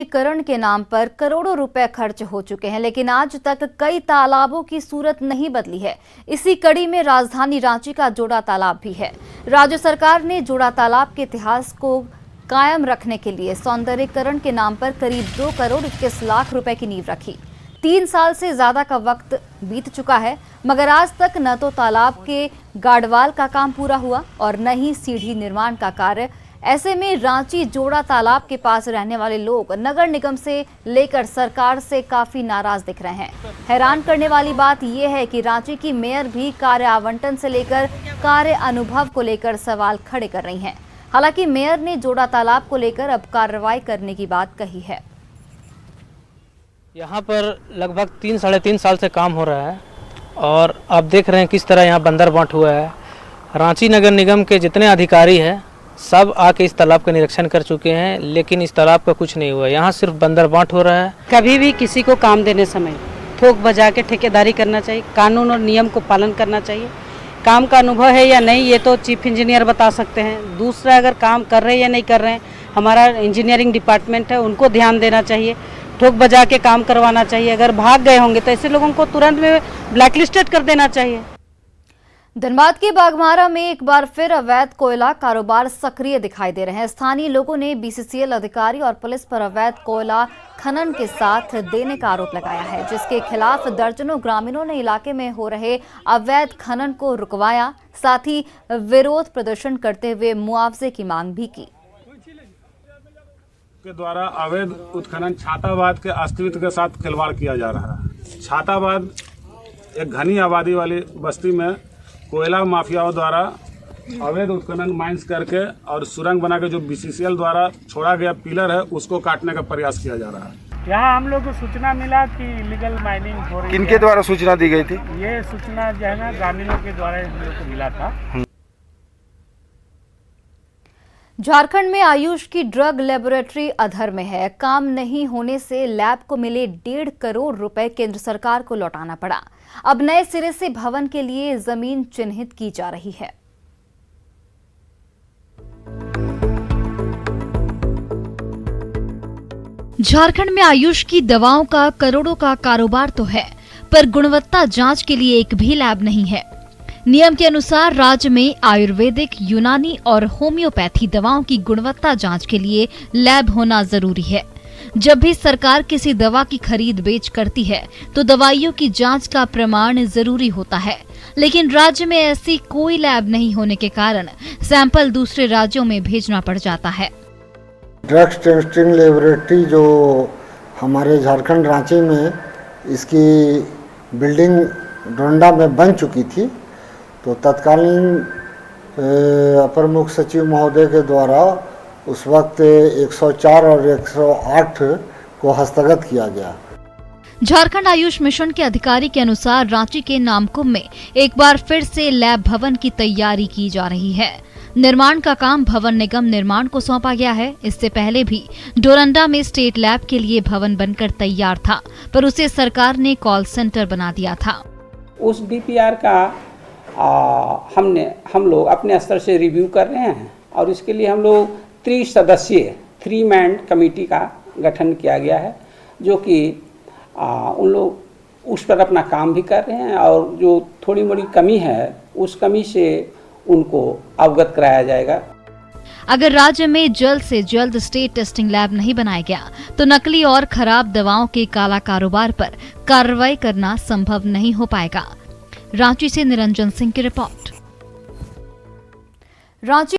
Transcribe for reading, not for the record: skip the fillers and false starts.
सौंदर्यीकरण के नाम पर करोड़ों रुपए खर्च हो चुके हैं, लेकिन आज तक कई तालाबों की सूरत नहीं बदली है। इसी कड़ी में राजधानी रांची का जोड़ा तालाब भी है। राज्य सरकार ने जोड़ा तालाब के इतिहास को कायम रखने के लिए सौंदर्यीकरण के नाम पर करीब 2 करोड़ 21 लाख रुपए की नींव रखी। 3 साल से ज्यादा का वक्त बीत चुका है, मगर आज तक न तो तालाब के गार्डवाल का काम पूरा हुआ और न ही सीढ़ी निर्माण का कार्य। ऐसे में रांची जोड़ा तालाब के पास रहने वाले लोग नगर निगम से लेकर सरकार से काफी नाराज दिख रहे हैं। हैरान करने वाली बात यह है कि रांची की मेयर भी कार्य आवंटन से लेकर कार्य अनुभव को लेकर सवाल खड़े कर रही हैं। हालांकि मेयर ने जोड़ा तालाब को लेकर अब कार्रवाई करने की बात कही है। यहाँ पर लगभग 3-3.5 साल से काम हो रहा है और आप देख रहे हैं किस तरह यहाँ बंदर बांट हुआ है। रांची नगर निगम के जितने अधिकारी हैं सब आके इस तालाब का निरीक्षण कर चुके हैं, लेकिन इस तालाब का कुछ नहीं हुआ। यहाँ सिर्फ बंदर बांट हो रहा है। कभी भी किसी को काम देने समय ठोक बजा के ठेकेदारी करना चाहिए, कानून और नियम को पालन करना चाहिए। काम का अनुभव है या नहीं ये तो चीफ इंजीनियर बता सकते हैं। दूसरा, अगर काम कर रहे हैं या नहीं कर रहे हैं, हमारा इंजीनियरिंग डिपार्टमेंट है, उनको ध्यान देना चाहिए। ठोक बजा के काम करवाना चाहिए। अगर भाग गए होंगे तो ऐसे लोगों को तुरंत में ब्लैकलिस्टेड कर देना चाहिए। धनबाद के बाघमारा में एक बार फिर अवैध कोयला कारोबार सक्रिय दिखाई दे रहे हैं। स्थानीय लोगों ने बीसीसीएल अधिकारी और पुलिस पर अवैध कोयला खनन के साथ देने का आरोप लगाया है, जिसके खिलाफ दर्जनों ग्रामीणों ने इलाके में हो रहे अवैध खनन को रुकवाया। साथ ही विरोध प्रदर्शन करते हुए मुआवजे की मांग भी की। के द्वारा अवैध उत्खनन छाताबाद के अस्तित्व के साथ खिलवाड़ किया जा रहा है। छाताबाद एक घनी आबादी वाली बस्ती में कोयला माफियाओं द्वारा अवैध उत्खनन माइंस करके और सुरंग बना के जो बीसीसीएल द्वारा छोड़ा गया पिलर है उसको काटने का प्रयास किया जा रहा है। यहाँ हम लोग को सूचना मिला कि इलीगल माइनिंग हो रही है। किनके द्वारा सूचना दी गई थी? ये सूचना जो है ना ग्रामीणों के द्वारा हम लोग को मिला था। झारखंड में आयुष की ड्रग लेबोरेटरी अधर में है। काम नहीं होने से लैब को मिले 1.5 करोड़ रुपए केंद्र सरकार को लौटाना पड़ा। अब नए सिरे से भवन के लिए जमीन चिन्हित की जा रही है। झारखंड में आयुष की दवाओं का करोड़ों का कारोबार तो है, पर गुणवत्ता जांच के लिए एक भी लैब नहीं है। नियम के अनुसार राज्य में आयुर्वेदिक, यूनानी और होम्योपैथी दवाओं की गुणवत्ता जांच के लिए लैब होना जरूरी है। जब भी सरकार किसी दवा की खरीद बेच करती है तो दवाइयों की जांच का प्रमाण जरूरी होता है, लेकिन राज्य में ऐसी कोई लैब नहीं होने के कारण सैंपल दूसरे राज्यों में भेजना पड़ जाता है। ड्रग्स टेस्टिंग लेबोरेटरी जो हमारे झारखंड रांची में इसकी बिल्डिंग डोंडा में बन चुकी थी, तो तत्कालीन अपर मुख्य सचिव महोदय के द्वारा उस वक्त 104 और 108 को हस्तगत किया गया। झारखंड आयुष मिशन के अधिकारी के अनुसार रांची के नामकुम में एक बार फिर से लैब भवन की तैयारी की जा रही है। निर्माण का काम भवन निगम निर्माण को सौंपा गया है। इससे पहले भी डोरंडा में स्टेट लैब के लिए भवन बनकर तैयार था, पर उसे सरकार ने कॉल सेंटर बना दिया था। उस डीपीआर का हम लोग अपने स्तर से रिव्यू कर रहे हैं और इसके लिए हम लोग 3 सदस्यीय 3 मैन कमेटी का गठन किया गया है, जो कि उन लोग उस पर अपना काम भी कर रहे हैं और जो थोड़ी मोड़ी कमी है उस कमी से उनको अवगत कराया जाएगा। अगर राज्य में जल्द से जल्द स्टेट टेस्टिंग लैब नहीं बनाया गया तो नकली और खराब दवाओं के काला कारोबार पर कार्रवाई करना संभव नहीं हो पाएगा। रांची से निरंजन सिंह की रिपोर्ट। रांची